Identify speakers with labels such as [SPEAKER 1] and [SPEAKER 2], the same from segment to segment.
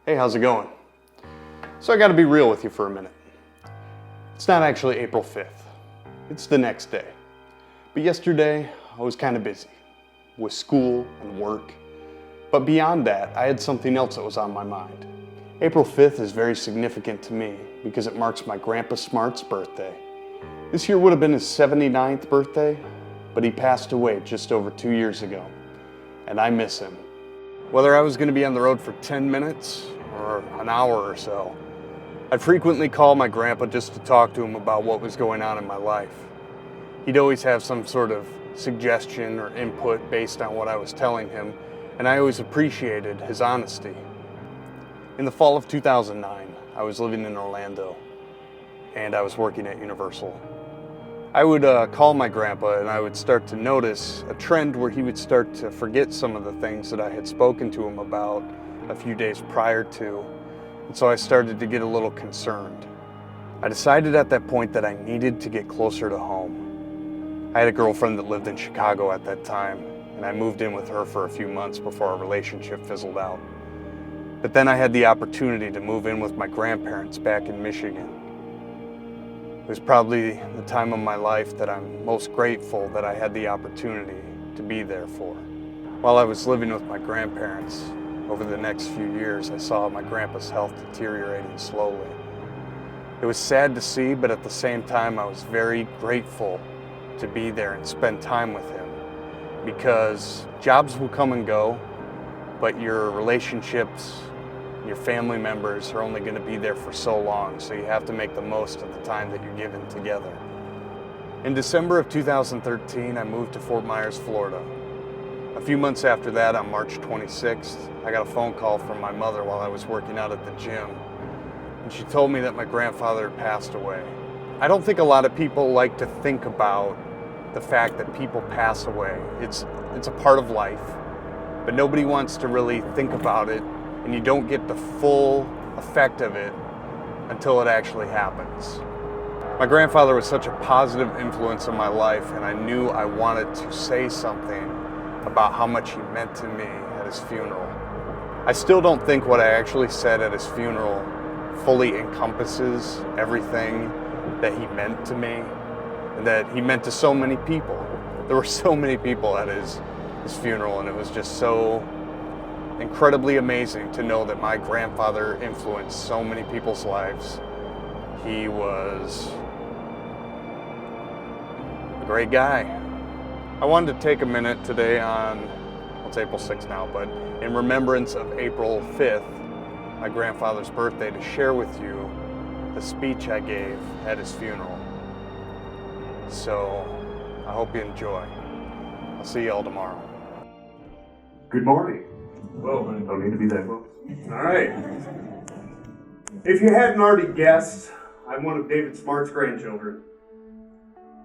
[SPEAKER 1] Hey, how's it going? So I gotta be real with you for a minute. It's not actually April 5th. It's the next day. But yesterday, I was kind of busy with school and work. But beyond that, I had something else that was on my mind. April 5th is very significant to me because it marks my Grandpa Smart's birthday. This year would have been his 79th birthday, but he passed away just over 2 years ago, and I miss him. Whether I was going to be on the road for 10 minutes or an hour or so, I'd frequently call my grandpa just to talk to him about what was going on in my life. He'd always have some sort of suggestion or input based on what I was telling him, and I always appreciated his honesty. In the fall of 2009, I was living in Orlando, and I was working at Universal. I would call my grandpa, and I would start to notice a trend where he would start to forget some of the things that I had spoken to him about a few days prior to, and so I started to get a little concerned. I decided at that point that I needed to get closer to home. I had a girlfriend that lived in Chicago at that time, and I moved in with her for a few months before our relationship fizzled out. But then I had the opportunity to move in with my grandparents back in Michigan. It was probably the time of my life that I'm most grateful that I had the opportunity to be there for. While I was living with my grandparents, over the next few years, I saw my grandpa's health deteriorating slowly. It was sad to see, but at the same time, I was very grateful to be there and spend time with him, because jobs will come and go, but your relationships, your family members are only going to be there for so long, so you have to make the most of the time that you're given together. In December of 2013, I moved to Fort Myers, Florida. A few months after that, on March 26th, I got a phone call from my mother while I was working out at the gym, and she told me that my grandfather had passed away. I don't think a lot of people like to think about the fact that people pass away. It's a part of life, but nobody wants to really think about it, and you don't get the full effect of it until it actually happens. My grandfather was such a positive influence in my life, and I knew I wanted to say something about how much he meant to me at his funeral. I still don't think what I actually said at his funeral fully encompasses everything that he meant to me and that he meant to so many people. There were so many people at his funeral, and it was just so incredibly amazing to know that my grandfather influenced so many people's lives. He was a great guy. I wanted to take a minute today on, well, it's April 6th now, but in remembrance of April 5th, my grandfather's birthday, to share with you the speech I gave at his funeral. So I hope you enjoy. I'll see you all tomorrow.
[SPEAKER 2] Good morning.
[SPEAKER 3] Well,
[SPEAKER 2] Don't need to be that close.
[SPEAKER 3] all right. If you hadn't already guessed, I'm one of David Smart's grandchildren.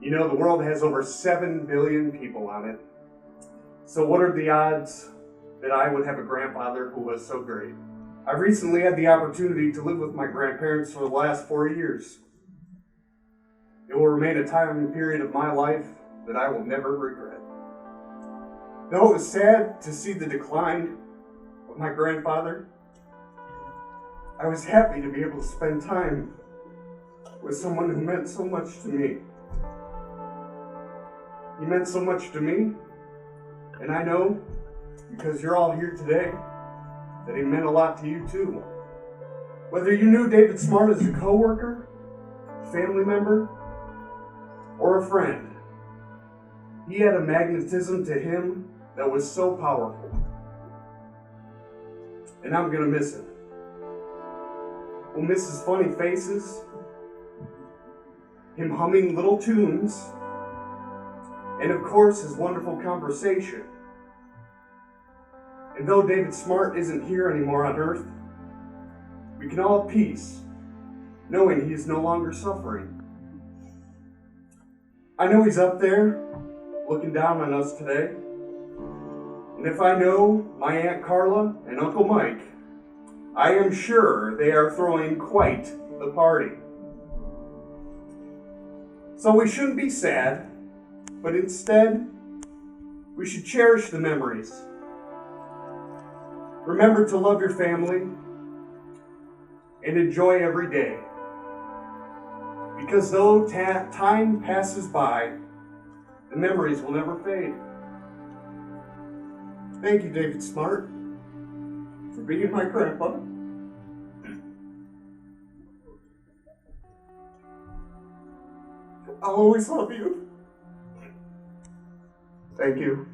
[SPEAKER 3] You know, the world has over 7 billion people on it. So what are the odds that I would have a grandfather who was so great? I recently had the opportunity to live with my grandparents for the last 4 years. It will remain a time and period of my life that I will never regret. Though it was sad to see the decline of my grandfather, I was happy to be able to spend time with someone who meant so much to me. He meant so much to me, and I know, because you're all here today, that he meant a lot to you too. Whether you knew David Smart as a coworker, family member, or a friend, he had a magnetism to him that was so powerful. And I'm gonna miss him. We'll miss his funny faces, him humming little tunes, and of course his wonderful conversation. And though David Smart isn't here anymore on earth, we can all have peace, knowing he is no longer suffering. I know he's up there, looking down on us today. And if I know my Aunt Carla and Uncle Mike, I am sure they are throwing quite the party. So we shouldn't be sad, but instead, we should cherish the memories. Remember to love your family, and enjoy every day. Because though time passes by, the memories will never fade. Thank you, David Smart, for being my grandpa. I'll always love you. Thank you.